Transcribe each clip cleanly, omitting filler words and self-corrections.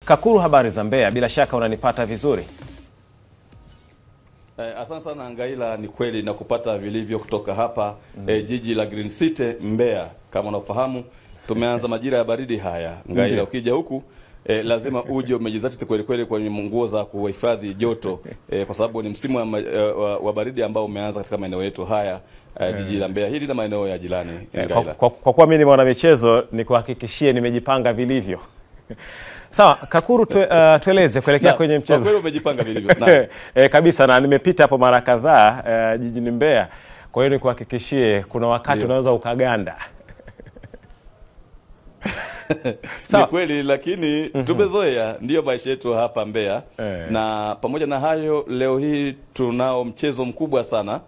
Kakuru, habari za Mbeya? Bila shaka unanipata vizuri. Asante sana Ngaila, ni kweli na kupata vilivyo kutoka hapa jiji la Green City Mbeya. Kama unafahamu tumeanza majira ya baridi haya Ngaila, ukija huku lazima uje umejizatiti kweli kweli kwenye nguo za kuhifadhi joto kwa sababu ni msimu wa baridi ambao umeanza katika maeneo yetu haya jiji la Mbeya hili na maeneo ya jirani Ngaila. Kwa kuwa mimi ni mwana michezo, ni kuhakikishie nimejipanga vilivyo. Sawa, Kakuru, tueleze kuelekea kwenye mchezo. Kwa kweli umejipanga vilivyo. Kabisa, na nimepita hapo mara kadhaa jijini Mbeya. Kwa hiyo ni kuhakikishie kuna wakati unaweza ukaganda. Ni kweli, lakini tumezoea, ndio maisha yetu hapa Mbeya. Na pamoja na hayo, leo hii tunao mchezo mkubwa sana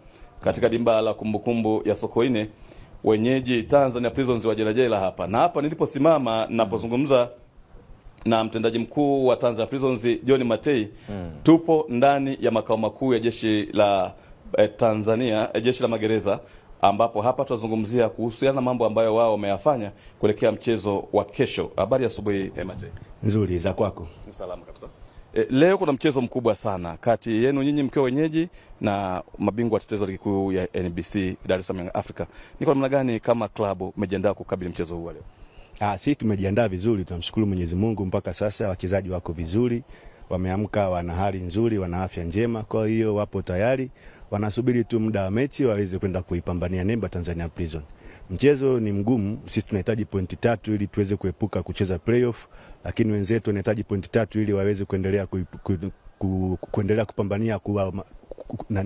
katika dimba la kumbukumbu ya Sokoine, wenyeji Tanzania Prisons wa Jelajela hapa. Na hapa niliposimama napozungumza na mtendaji mkuu wa Tanzania Prisons John Matei, tupo ndani ya makao makuu ya jeshi la Tanzania, jeshi la magereza, ambapo hapa tunazungumzia kuhusiana na mambo ambayo wao wameyafanya kuelekea mchezo wa kesho. Habari ya asubuhi Matei. Nzuri, za kwako? Ni salama kabisa. Leo kuna mchezo mkubwa sana kati yenu nyinyi mkiwa wenyeji na mabingwa watetezi wa ligi kuu ya NBC Dar es Salaam Young Africa. Ni kwa namna gani kama klabu umejiandaa kukabili mchezo huu leo? Sisi tumejiandaa vizuri, tunamshukuru Mwenyezi Mungu, mpaka sasa wachezaji wako vizuri, wameamka, wana hali nzuri, wana afya njema, kwa hiyo wapo tayari, wanasubiri tu muda wa mechi waweze kwenda kuipambania nemba Tanzania Prison. Mchezo ni mgumu, sisi tunahitaji pointi 3 ili tuweze kuepuka kucheza playoff, lakini wenzetu wanahitaji pointi 3 ili waweze kuendelea kupambania kuwa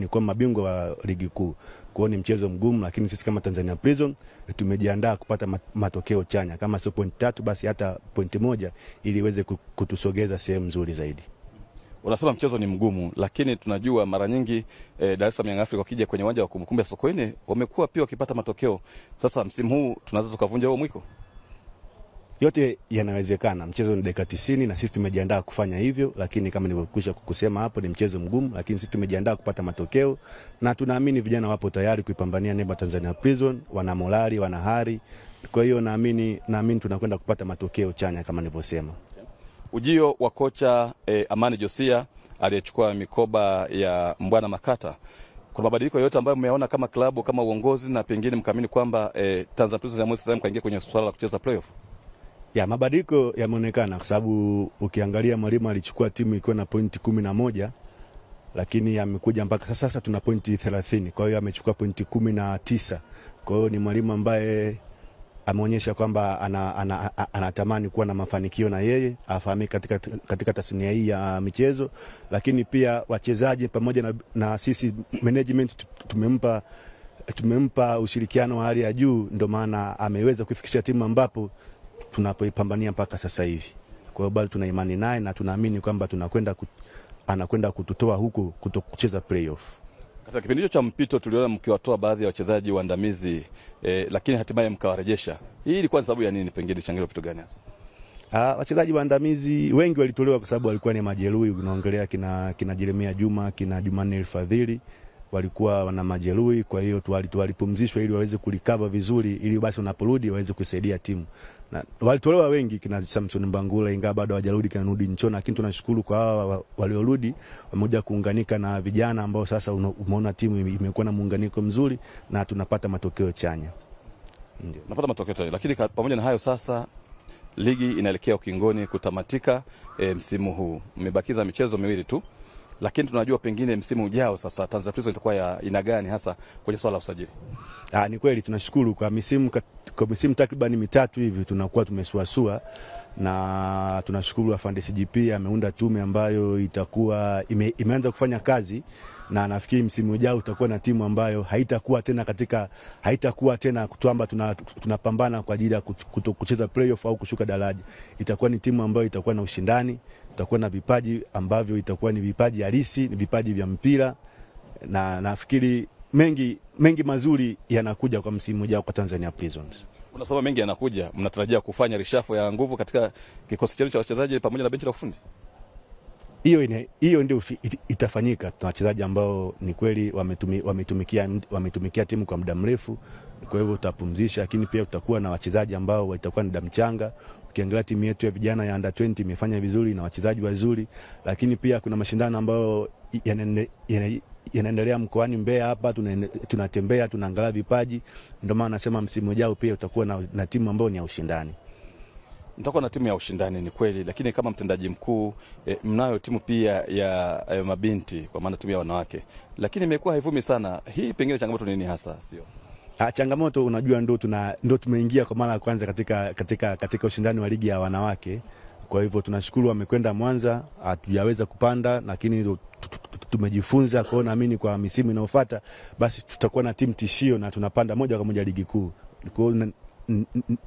kwa mabingwa wa ligi kuu. Kwa ni mchezo mgumu, lakini sisi kama Tanzania Prison tumejiandaa kupata matokeo chanya, kama sio pointi 3 basi hata pointi 1 ili iweze kutusogeza sehemu nzuri zaidi. Unasema mchezo ni mgumu, lakini tunajua mara nyingi Dar es Salaam Young Africa wakija kwenye uwanja wa kumbukumbu ya Sokoine wamekuwa pia wakipata matokeo. Sasa msimu huu tunaweza tukavunja huo mwiko? Yote yanawezekana. Mchezo ni dakika 90 na sisi tumejiandaa kufanya hivyo, lakini kama nilivyokwisha kukusema hapo, ni mchezo mgumu, lakini sisi tumejiandaa kupata matokeo na tunaamini vijana wapo tayari kuipambania nemba Tanzania Prison, wana morali, wana hari. Kwa hiyo naamini tunakwenda kupata matokeo chanya kama nilivyosema. Ujio wa kocha Amani Josia aliyechukua mikoba ya Mbwana Makata, kuna mabadiliko yote ambayo mmeona kama klabu, kama uongozi, na pengine mkaamini kwamba Tanzania Prisons ya mwezi kaingia kwenye swala la kucheza playoff? Ya, mabadiliko yameonekana kwa sababu ukiangalia mwalimu alichukua timu ikiwa na pointi 11, lakini amekuja mpaka sasa tuna pointi 30. Kwa hiyo amechukua pointi 19. Kwa hiyo ni mwalimu ambaye ameonyesha kwamba anatamani kuwa na mafanikio na yeye afahamike katika tasnia hii ya michezo, lakini pia wachezaji pamoja na sisi management tumempa ushirikiano wa hali ya juu, ndio maana ameweza kufikisha timu ambapo tunapoipambania mpaka sasa hivi. Kwa hiyo bado tuna imani naye na tunaamini kwamba anakwenda kututoa huko kutokucheza playoff. Katika kipindi hicho cha mpito tuliona mkiwatoa baadhi ya wachezaji waandamizi lakini hatimaye mkawarejesha. Hii ilikuwa ni sababu ya nini, pengine changelo vitu gani hasa? Wachezaji waandamizi wengi walitolewa kwa sababu walikuwa ni majeruhi. Unaongelea kina Jeremia Juma, kina Jumanne Elfadhili, walikuwa wana majeruhi, kwa hiyo walipumzishwa ili waweze kulikava vizuri, ili basi unaporudi waweze kusaidia timu. Na walitolewa wengi, kina Samson Mbangula, ingawa bado hawajarudi, kina Nudi Nchona, lakini tunashukuru kwa hawa waliorudi wamekuja kuunganika na vijana ambao sasa umeona timu imekuwa na muunganiko mzuri na tunapata matokeo chanya. Ndio. Napata matokeo chanya, lakini pamoja na hayo sasa ligi inaelekea ukingoni kutamatika msimu huu. Mmebakiza michezo miwili tu. Lakini tunajua pengine msimu ujao sasa Tanzania Prisons itakuwa ya aina gani hasa kwenye swala la usajili? Ni kweli tunashukuru kwa misimu takriban 3 hivi tunakuwa tumesuasua, na tunashukuru afande CGP ameunda tume ambayo itakuwa imeanza kufanya kazi, na nafikiri msimu ujao utakuwa na timu ambayo haitakuwa tena kwamba tunapambana kwa ajili ya kucheza playoff au kushuka daraja. Itakuwa ni timu ambayo itakuwa na ushindani, itakuwa na vipaji ambavyo itakuwa ni vipaji halisi, ni vipaji vya mpira, na nafikiri mengi mazuri yanakuja kwa msimu ujao kwa Tanzania Prisons. Unasema mengi yanakuja, mnatarajia kufanya reshuffle ya nguvu katika kikosi cha wachezaji pamoja na benchi la ufundi? Hiyo ndio itafanyika. Tuna wachezaji ambao ni kweli wametumikia timu kwa muda mrefu, kwa hivyo tutapumzisha, lakini pia tutakuwa na wachezaji ambao watakuwa ni damu changa. Ukiangalia timu yetu ya vijana ya under 20 imefanya vizuri na wachezaji wazuri, lakini pia kuna mashindano ambayo yanaendelea mkoani Mbeya hapa, tunatembea tunaangalia vipaji. Ndio maana nasema msimu ujao pia utakuwa na timu ambayo ni ya ushindani. Mtakuwa na timu ya ushindani, ni kweli, lakini kama mtendaji mkuu mnayo timu pia ya mabinti, kwa maana timu ya wanawake, lakini imekuwa haivumi sana. Hii pengine changamoto nini hasa? Sio changamoto, unajua ndo tumeingia kwa mara ya kwanza katika ushindani wa ligi ya wanawake. Kwa hivyo tunashukuru wamekwenda Mwanza, hatujaweza kupanda, lakini tumejifunza. Kwa naamini kwa misimu inayofuata basi tutakuwa na timu tishio na tunapanda moja kwa moja ligi kuu. Kwa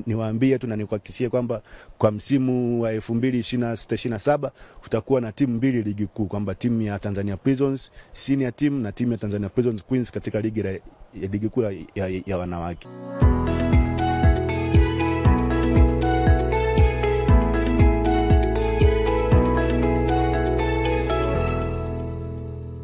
niwaambie tu na nikuhakikishie kwamba kwa msimu wa 2026-27 tutakuwa na timu mbili ligi kuu, kwamba timu ya Tanzania Prisons senior team na timu ya Tanzania Prisons Queens katika ligi kuu ya wanawake.